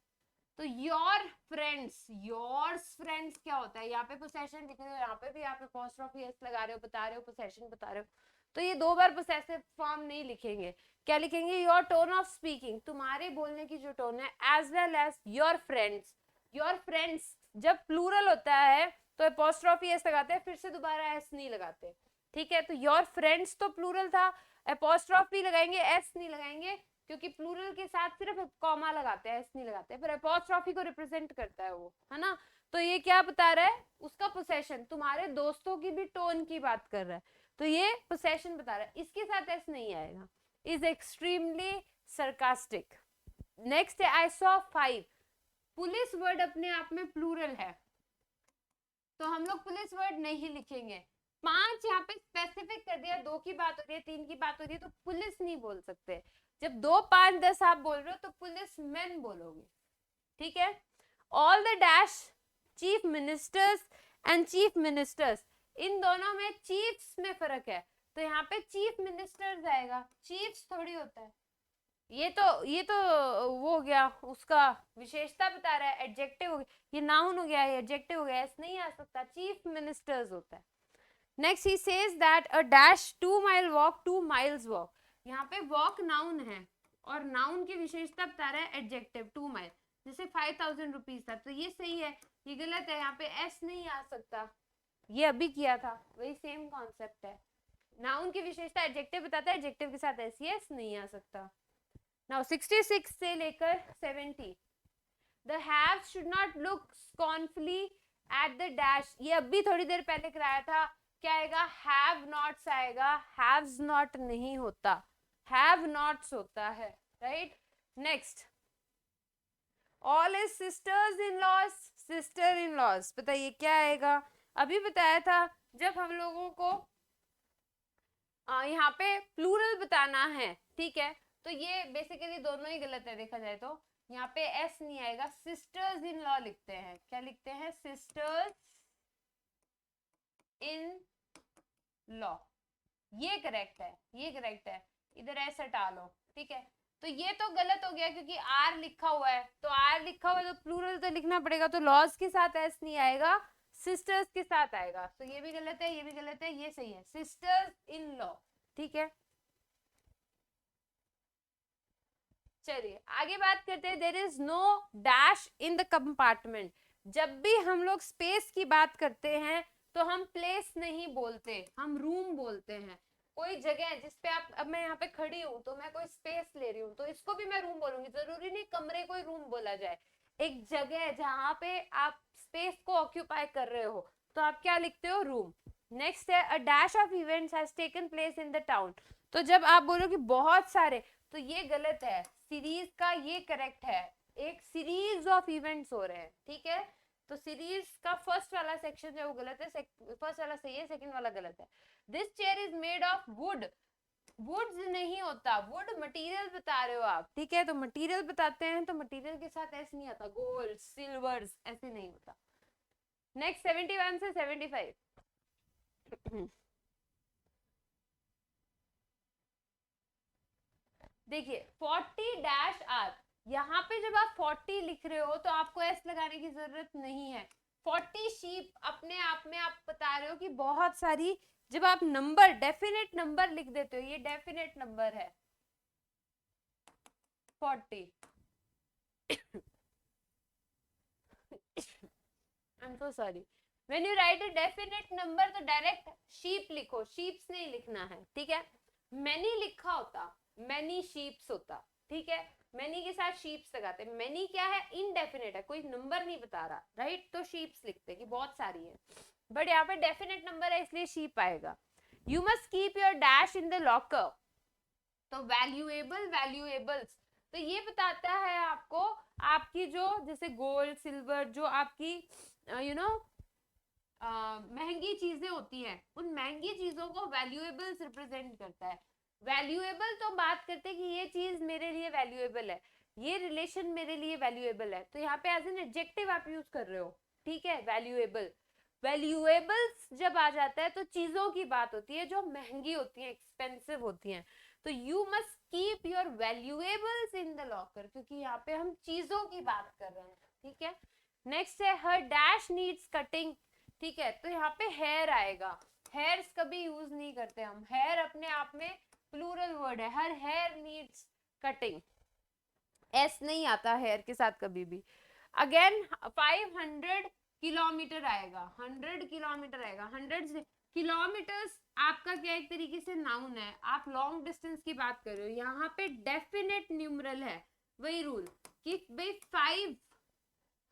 तो योर फ्रेंड्स, योर्स फ्रेंड्स क्या होता है, यहाँ पे पोसेशन लिख रहे हो, यहाँ पे भी आप अपॉस्ट्रोफी एस लगा रहे हो, बता रहे हो पोसेशन बता रहे हो, तो ये दो बार पोसेसिव फॉर्म नहीं लिखेंगे, क्या लिखेंगे, योर टोन ऑफ स्पीकिंग, तुम्हारे बोलने की जो टोन है, as well as your friends. Your friends जब प्लूरल होता है तो अपॉस्ट्रोफी एस लगाते हैं, फिर से दोबारा एस नहीं लगाते, ठीक है। तो योर फ्रेंड्स तो प्लूरल था, अपॉस्ट्रोफी लगाएंगे, एस नहीं लगाएंगे, क्योंकि प्लूरल के साथ सिर्फ कॉमा लगाते हैं, एस नहीं लगाते, पर अपॉस्ट्रोफी को रिप्रेजेंट करता है वो, है ना। तो ये क्या बता रहा है, उसका पोसेशन, तुम्हारे दोस्तों की भी टोन की बात कर रहा है, तो ये पोसेशन बता रहा है, इसके साथ एस नहीं आएगा, इज एक्सट्रीमली सरकास्टिक। नेक्स्ट है आई सॉ 5। पुलिस वर्ड अपने आप में प्लूरल है, तो हम लोग पुलिस वर्ड नहीं लिखेंगे। 5 यहाँ पे स्पेसिफिक कर दिया, 2 की बात हो रही है, 3 की बात हो रही है, तो पुलिस नहीं बोल सकते। जब 2, 5, 10 आप बोल रहे हो तो पुलिस मैन बोलोगे, ठीक है। All the dash chief ministers and chief ministers, इन दोनों में चीफ्स में फर्क है, तो यहाँ पे चीफ मिनिस्टर्स आएगा, चीफ्स थोड़ी होता है। ये तो वो हो गया, उसका विशेषता बता रहा है, एडजेक्टिव हो गया, ये नाउन हो गया, ये एडजेक्टिव हो गया, ऐसे नहीं आ सकता, चीफ मिनिस्टर्स होता है। Next he says that a dash 2 mile walk 2 miles walk, यहाँ पे वॉक नाउन है और नाउन की विशेषता बता रहा है एडजेक्टिव 2 माइल, जैसे 5000 रुपीज था, तो ये सही है, ये गलत है, यहाँ पे एस नहीं आ सकता, ये अभी किया था, वही सेम कॉन्सेप्ट है। नाउन की विशेषता एडजेक्टिव बताता है, एडजेक्टिव के साथ एस, यस नहीं आ सकता। नाउ 66 से लेकर 70, the haves should not look scornfully at the dash, ये अभी थोड़ी देर पहले कराया था, क्या आएगा, have nots आएगा, haves not नहीं होता, have nots होता है, right. Next all his sisters in laws, sister in laws, बताइए क्या आएगा, अभी बताया था जब हम लोगों को यहाँ पे प्लूरल बताना है, ठीक है, तो ये बेसिकली दोनों ही गलत है देखा जाए तो, यहाँ पे एस नहीं आएगा, सिस्टर्स इन लॉ लिखते हैं, क्या लिखते हैं, सिस्टर्स इन लॉ, ये करेक्ट है, ये करेक्ट है, इधर एस हटा लो, ठीक है। तो ये तो गलत हो गया क्योंकि आर लिखा हुआ है, तो आर लिखा हुआ है तो प्लूरल तो लिखना पड़ेगा, तो लॉज के साथ एस नहीं आएगा, सिस्टर्स के साथ आएगा, तो ये भी गलत है, ये भी गलत है, ये सही है, सिस्टर्स इन लॉ, ठीक है। चलिए आगे बात करते हैं, there is no dash in the compartment, जब भी हम लोग स्पेस की बात करते हैं तो हम प्लेस नहीं बोलते, हम रूम बोलते हैं। कोई जगह जिसपे आप, अब मैं यहाँ पे खड़ी हूँ तो मैं कोई स्पेस ले रही हूँ, तो इसको भी मैं रूम बोलूंगी, जरूरी नहीं कमरे को ही रूम बोला जाए, एक जगह जहाँ पे आप स्पेस को ऑक्यूपाई कर रहे हो तो आप क्या लिखते हो, रूम। नेक्स्ट है a dash of events has taken place in the town, तो जब आप बोलो कि बहुत सारे, तो ये गलत है, सीरीज का ये करेक्ट है, एक सीरीज ऑफ इवेंट्स हो रहे हैं, ठीक है। तो सीरीज का फर्स्ट वाला सेक्शन जो है वो गलत है, फर्स्ट वाला सही है, सेकंड वाला गलत है। This chair is made of wood, woods नहीं होता, वुड मटेरियल बता रहे हो आप, ठीक है, तो मटेरियल बताते हैं तो मटेरियल के साथ ऐसे नहीं आता, गोल्ड सिल्वर्स ऐसे नहीं होता। नेक्स्ट 71 से 75 देखिए 40 डैश आर, यहाँ पे जब आप 40 लिख रहे हो तो आपको एस लगाने की जरूरत नहीं है, 40 शीप अपने आप में आप बता रहे हो कि बहुत सारी, जब आप नंबर डेफिनेट नंबर लिख देते हो, ये डेफिनेट नंबर है 40 I am so sorry, when you right a definite number तो डायरेक्ट शीप लिखो, शीप्स नहीं लिखना है, ठीक है। मैनी लिखा होता, मैनी शीप्स होता, ठीक है, मैनी के साथ शीप्स लगाते, मैनी क्या है, इनडेफिनेट है, कोई नंबर नहीं बता रहा, राइट, तो शीप्स लिखते कि बहुत सारी है, बट यहाँ पे डेफिनेट नंबर है इसलिए शीप आएगा। You must keep your dash in the locker, तो वैल्यूएबल वैल्यूएबल्स, तो ये बताता है आपको आपकी जो जैसे गोल्ड सिल्वर, जो आपकी यू नो महंगी चीजें होती हैं, उन महंगी चीजों को वैल्यूएबल्स रिप्रेजेंट करता है। वैल्यूएबल तो बात करते हैं कि ये चीज मेरे लिए वैल्यूएबल है, ये रिलेशन मेरे लिए वैल्यूएबल है, तो यहाँ पे एज एन एडजेक्टिव आप यूज कर रहे हो, ठीक है, वैल्यूएबल। वैल्यूएबल्स जब आ जाता है तो चीजों की बात होती है जो महंगी होती है, एक्सपेंसिव होती हैं, तो you must keep your valuables in the locker, क्योंकि यहाँ पे हम चीजों की बात कर रहे हैं, ठीक है। नेक्स्ट है हर डैश नीड्स कटिंग, ठीक है, तो यहाँ पे हेयर आएगा, हेयर्स कभी यूज नहीं करते हम, हेयर अपने आप में प्लूरल वर्ड है, her hair needs cutting, S नहीं आता हेयर के साथ कभी भी। अगेन 500 किलोमीटर आएगा, 100 किलोमीटर आएगा, 100 किलोमीटर्स आपका क्या एक तरीके से नाउन है, आप लॉन्ग डिस्टेंस की बात कर रहे हो, यहाँ पे डेफिनेट न्यूमरल है, वही रूल कि भाई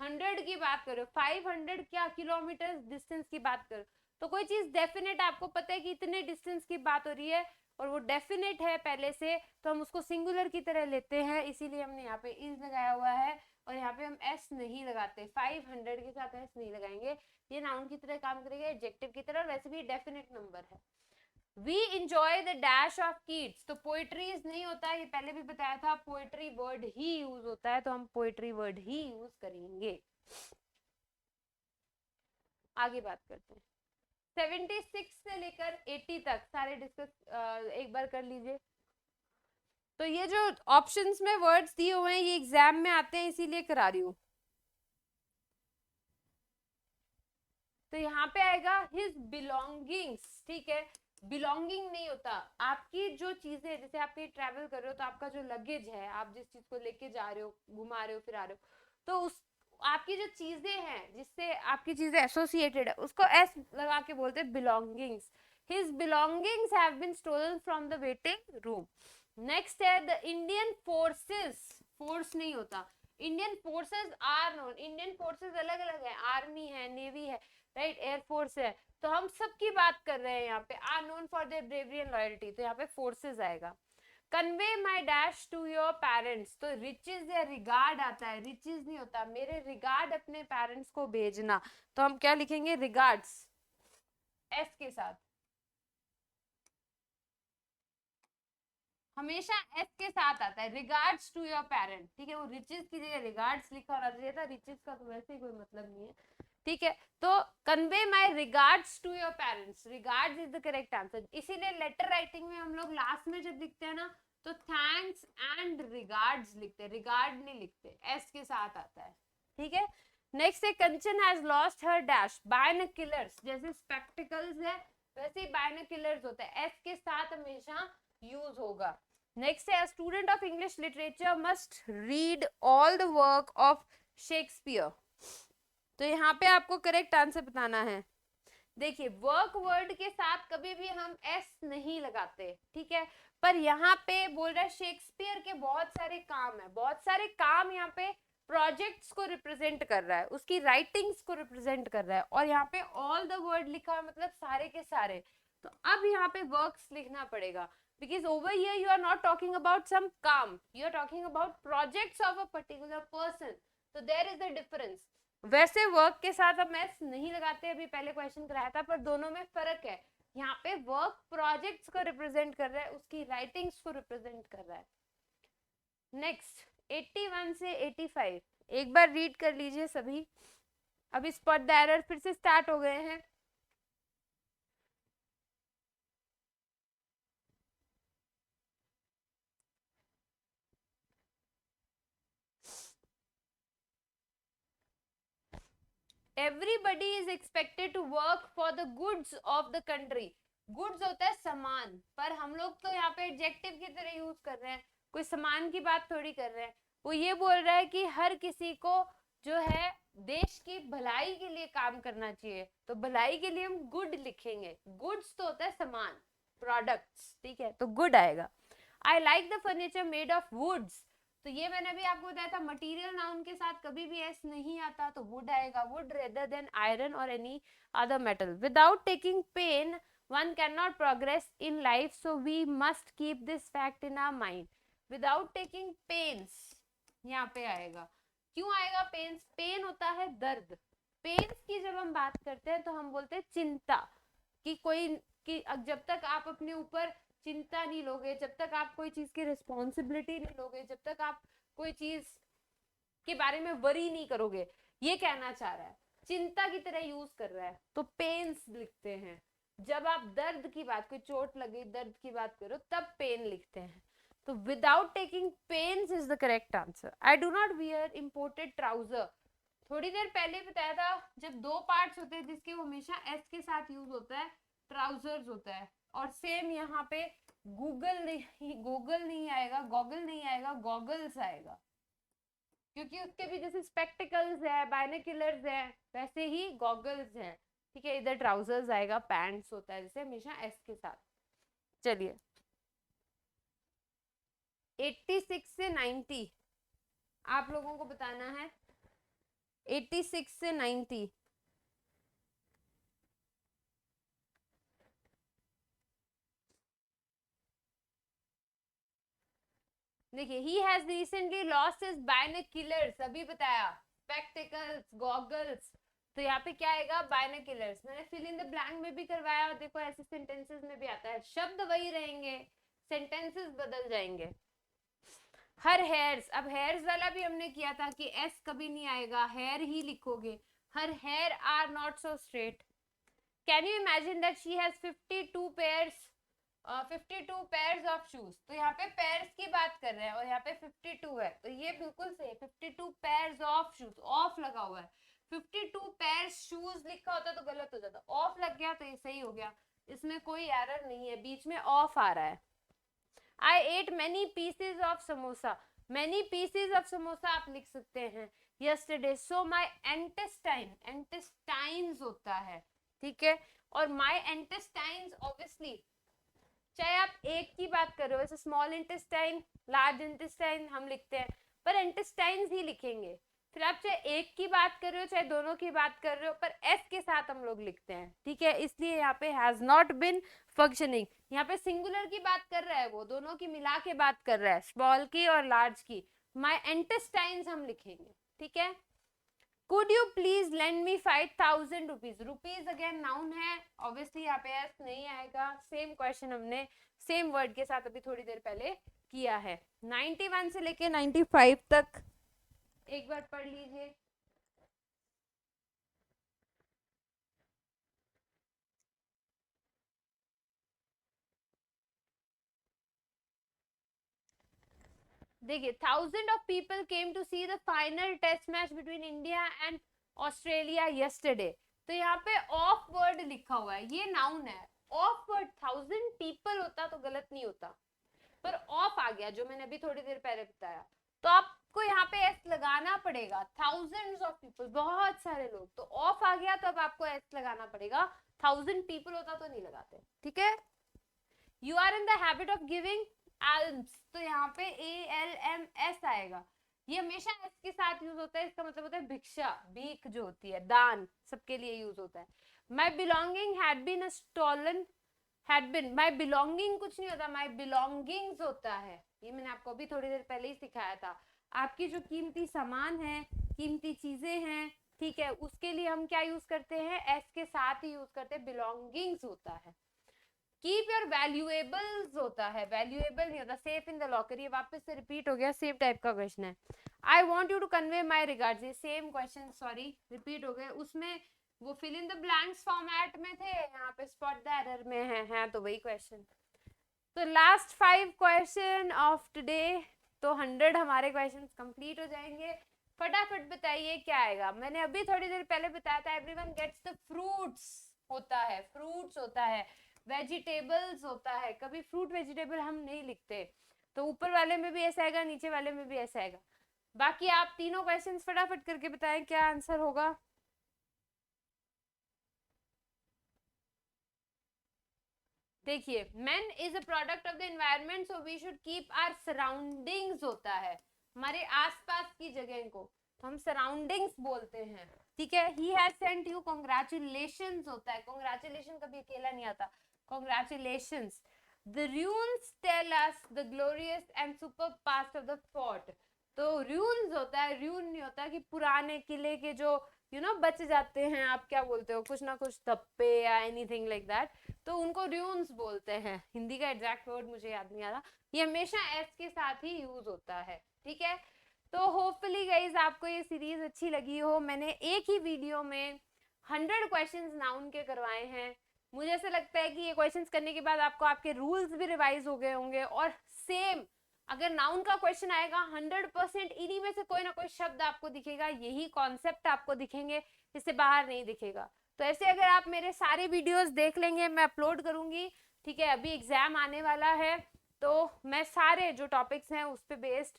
500 की बात करो, 500 क्या किलोमीटर डिस्टेंस की बात करो, तो कोई चीज डेफिनेट आपको पता है कि इतने डिस्टेंस की बात हो रही है और वो डेफिनेट है पहले से, तो हम उसको सिंगुलर की तरह लेते हैं, इसीलिए हमने यहाँ पे इज लगाया हुआ है, और यहाँ पे हम एस नहीं लगाते, 500 के साथ एस नहीं लगाएंगे, ये नाउन की तरह काम करेगा, एडजेक्टिव की तरह, वैसे भी डेफिनेट नंबर है। We enjoy the dash of kids, तो पोएट्रीज नहीं होता, ये पहले भी बताया था, पोएट्री वर्ड ही यूज होता है, तो हम पोएट्री वर्ड ही यूज करेंगे। आगे बात करते हैं, 76 से लेकर 80 तक सारे डिस्कस एक बार कर लीजिए। तो ये जो ऑप्शंस में वर्ड्स दिए हुए हैं ये एग्जाम में आते हैं, इसीलिए करा रही हूँ। तो यहाँ पे आएगा हिज बिलोंगिंग्स, ठीक है, बिलोंगिंग नहीं होता, आपकी जो चीजें, जैसे आप कहीं ट्रैवल कर रहे हो तो आपका जो लगेज है, आप जिस चीज को लेके जा रहे हो, घुमा रहे हो, फिरा रहे हो, तो उस आपकी जो चीजें हैं जिससे आपकी चीजें एसोसिएटेड है, उसको एस लगा के बोलते हैं belongings. His belongings have been stolen from the waiting room. Next है द इंडियन फोर्सेस, फोर्स नहीं होता, Indian forces are known, Indian forces अलग अलग है, आर्मी है, नेवी है, राइट, एयरफोर्स है, तो हम सबकी बात कर रहे हैं यहाँ पे, are known for their bravery and loyalty, तो यहाँ पे फोर्सेस आएगा। Convey my dash to your parents, तो रिचेज या रिगार्ड आता है, रिचेज नहीं होता, मेरे रिगार्ड अपने पेरेंट्स को भेजना, तो हम क्या लिखेंगे, रिगार्ड्स, एस के साथ, हमेशा एस के साथ आता है, रिगार्ड्स टू योर पेरेंट, ठीक है, वो रिचेज की जगह रिगार्ड्स लिखा होना चाहिए था, रिचेज का तो वैसे ही कोई मतलब नहीं है, ठीक है, तो convey my regards to your parents, regards is the correct answer, इसीलिए लेटर राइटिंग में हम लोग लास्ट में जब लिखते हैं ना तो थैंक्स एंड रिगार्ड्स लिखते हैं, रिगार्ड नहीं लिखते, एस के साथ आता है, ठीक है। नेक्स्ट है कंचन हैज लॉस्ट हर डैश, बायनोक्यूलर्स, जैसे स्पेक्टिकल्स है वैसे ही बायनोक्यूलर्स होता है, एस के साथ हमेशा यूज होगा। नेक्स्ट है student of English literature must read all the work of Shakespeare, तो यहाँ पे आपको करेक्ट आंसर बताना है। देखिए वर्क वर्ड के साथ कभी भी हम एस नहीं लगाते, ठीक है, पर यहाँ पे बोल रहा है शेक्सपियर के बहुत सारे काम है, बहुत सारे काम यहाँ पे प्रोजेक्ट्स को रिप्रेजेंट कर रहा है, उसकी राइटिंग्स को रिप्रेजेंट कर रहा है, और यहाँ पे ऑल द वर्ड लिखा है मतलब सारे के सारे, तो अब यहाँ पे वर्क्स लिखना पड़ेगा, because over here you are not talking about some काम, you are talking about projects of a particular person, so there is a difference। वैसे वर्क के साथ हम एस नहीं लगाते, अभी पहले क्वेश्चन कराया था, पर दोनों में फर्क है, यहाँ पे वर्क प्रोजेक्ट्स को रिप्रेजेंट कर रहा है, उसकी राइटिंग्स को रिप्रेजेंट कर रहा है। नेक्स्ट 81 से 85 एक बार रीड कर लीजिए सभी, अभी स्पॉट द एरर फिर से स्टार्ट हो गए हैं। Everybody is expected to work for the goods of the country, goods होता है सामान, पर हम लोग तो यहाँ पे एडजेक्टिव की तरह यूज कर रहे हैं, कोई सामान की बात थोड़ी कर रहे हैं, वो ये बोल रहा है कि हर किसी को जो है देश की भलाई के लिए काम करना चाहिए, तो भलाई के लिए हम गुड लिखेंगे, गुड्स तो होता है सामान, प्रोडक्ट्स, ठीक है, तो गुड आएगा। I like the furniture made of woods, तो ये मैंने भी आपको बताया था, मटेरियल नाउन के साथ कभी भी एस नहीं आता, तो वुड आएगा, वुड रेदर देन आयरन और any other metal. Without taking pain one cannot progress in life, so we must keep this fact in our mind। without taking pains यहाँ पे आएगा, क्यों आएगा पेन्स, पेन होता है दर्द, पेन्स की जब हम बात करते हैं तो हम बोलते हैं चिंता, कि कोई कि जब तक आप अपने ऊपर चिंता नहीं लोगे, जब तक आप कोई चीज की रिस्पॉन्सिबिलिटी नहीं लोगे, जब तक आप कोई चीज के बारे में वरी नहीं करोगे, ये कहना चाह रहा है, चिंता की तरह यूज कर रहा है। तो पेन्स लिखते हैं, जब आप दर्द की बात, कोई चोट लगी दर्द की बात करो तब पेन लिखते हैं। तो without taking pens is the correct answer. I do not wear imported trouser, थोड़ी देर पहले बताया था, जब दो पार्ट्स होते हैं जिसके वो हमेशा एस के साथ यूज होता है, ट्राउजर्स होता है। और सेम यहाँ पे गूगल नहीं आएगा, गॉगल नहीं आएगा, गॉगल्स आएगा, क्योंकि उसके भी जैसे स्पेक्टिकल्स है, बाइनोक्यूलर्स है, वैसे ही गॉगल्स हैं। ठीक है, इधर ट्राउजर्स आएगा, पैंट्स होता है जैसे हमेशा एस के साथ। चलिए 86 से 90 आप लोगों को बताना है। 86 से 90 देखिए, he has recently lost his binoculars, अभी बताया, स्पेक्टिकल्स, गॉगल्स। तो यहाँ पे क्या आएगा, बाइनोक्यूलर्स। मैंने फिल इन द ब्लैंक में भी करवाया, और देखो ऐसे सेंटेंसेस में भी आता है, शब्द वही रहेंगे, सेंटेंसेस बदल जाएंगे। हर हेयर्स, अब हेयर्स वाला भी हमने किया था कि एस कभी नहीं आएगा, हेयर ही लिखोगे। Her hair are not so straight. Can you imagine that she has 52 pairs 52 pairs of shoes. तो यहाँ पे पेयर्स की बात कर रहे हैं और यहाँ पे 52 है, तो ये बिल्कुल सही, 52 पेयर्स ऑफ शूज, ऑफ लगा हुआ है। 52 पेयर्स शूज लिखा होता तो गलत हो जाता, ऑफ लग गया तो ये सही हो गया, इसमें कोई एरर नहीं है, बीच में ऑफ आ रहा है। I ate many pieces of samosa. Many pieces of samosa आप लिख सकते हैं yesterday. So my intestines होता है, ठीक है। और my intestines obviously, चाहे आप एक की बात कर रहे हो, जैसे स्मॉल इंटेस्टाइन, लार्ज इंटेस्टाइन हम लिखते हैं, पर इंटेस्टाइन्स ही लिखेंगे। फिर आप चाहे एक की बात कर रहे हो, चाहे दोनों की बात कर रहे हो, पर एस के साथ हम लोग लिखते हैं, ठीक है। इसलिए यहाँ पे हैज नॉट बिन फंक्शनिंग, यहाँ पे सिंगुलर की बात कर रहा है, वो दोनों की मिला के बात कर रहा है, स्मॉल की और लार्ज की। माई इंटेस्टाइन्स हम लिखेंगे, ठीक है। Could you please lend me 5,000 rupees? Rupees again noun है, ऑब्वियसली यहाँ पे एस नहीं आएगा। सेम क्वेश्चन हमने सेम वर्ड के साथ अभी थोड़ी देर पहले किया है। 91 से लेके 95 तक एक बार पढ़ लीजिए। देखिए, 1000 of people came to see the final test match between India and Australia yesterday. तो यहाँ पे ऑफ वर्ड लिखा हुआ है, ये नाउन है। ऑफ वर्ड 1000 पीपल होता तो गलत नहीं होता, पर ऑफ आ गया, जो मैंने अभी थोड़ी देर पहले बताया। तो आपको यहाँ पे एस लगाना पड़ेगा, थाउजेंड्स ऑफ पीपल, बहुत सारे लोग, तो ऑफ आ गया तो अब आपको एस लगाना पड़ेगा। 1000 पीपल होता तो नहीं लगाते, ठीक है। You are in the habit of giving alms, तो यहाँ पे ALMS आएगा। ये हमेशा एस के साथ यूज होता है, इसका मतलब होता है भिक्षा, भीख जो होती है, दान, सबके लिए यूज होता है। My belonging had been stolen, had been, my belonging कुछ नहीं होता, my belongings होता है। ये मैंने आपको अभी थोड़ी देर पहले ही सिखाया था। आपकी जो कीमती सामान है, कीमती चीजें हैं, ठीक है, उसके लिए हम क्या यूज करते हैं, एस के साथ ही यूज करते हैं, belongings होता है। कीप योर वैल्यूएबल्स होता है, वैल्यूएबल नहीं होता। सेफ इन द लॉकर, ये वापस से रिपीट हो गया, सेम टाइप का क्वेश्चन है। I want you to convey my regards, ये सेम क्वेश्चन, सॉरी रिपीट हो गए। उसमें वो fill in the blanks format में थे, यहाँ पे स्पॉट द एरर में है तो वही क्वेश्चन। तो लास्ट 5 क्वेश्चन ऑफ टुडे, तो 100 हमारे क्वेश्चन कंप्लीट हो जाएंगे। फटाफट बताइए क्या आएगा। मैंने अभी थोड़ी देर पहले बताया था, एवरीवन गेट्स द फ्रूट्स होता है, फ्रूट्स होता है, वेजिटेबल्स होता है। कभी फ्रूट वेजिटेबल हम नहीं लिखते, तो ऊपर वाले में भी ऐसा आएगा, नीचे वाले में भी ऐसा आएगा। बाकी आप तीनों क्वेश्चंस फटाफट करके बताएं क्या आंसर होगा। देखिए, man is a product of the environment, so we should keep our surroundings होता है, हमारे आसपास की जगह को तो हम सराउंडिंग्स बोलते हैं, ठीक है। He has sent you congratulations होता है, कांग्रेचुलेशन कभी अकेला नहीं आता, congratulations. The ruins tell us the glorious and superb past of the fort. तो ruins होता है, ruin नहीं होता कि पुराने किले के जो बच जाते हैं, आप क्या बोलते हो, कुछ ना कुछ धप्पे या एनीथिंग लाइक दैट, तो उनको र्यून्स बोलते हैं। हिंदी का एग्जैक्ट वर्ड मुझे याद नहीं आ रहा, ये हमेशा एस के साथ ही यूज होता है, ठीक है। तो होपफुली गाइज आपको ये सीरीज अच्छी लगी हो। मैंने एक ही वीडियो में 100 क्वेश्चंस नाउन के करवाए हैं। मुझे ऐसा लगता है कि ये क्वेश्चंस करने के बाद आपको आपके रूल्स भी रिवाइज हो गए होंगे, और सेम अगर नाउन का क्वेश्चन आएगा 100% इन्हीं में से कोई ना कोई शब्द आपको दिखेगा, यही कॉन्सेप्ट आपको दिखेंगे, इससे बाहर नहीं दिखेगा। तो ऐसे अगर आप मेरे सारे वीडियोस देख लेंगे, मैं अपलोड करूंगी, ठीक है। अभी एग्जाम आने वाला है, तो मैं सारे जो टॉपिक्स हैं उस पर बेस्ड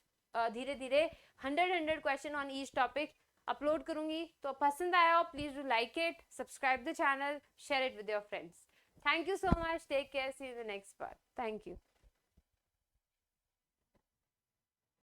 धीरे धीरे 100 question on each topic upload करूंगी। तो पसंद आया हो please do like it, subscribe the channel, share it with your friends. Thank you so much, take care, see you in the next part, thank you.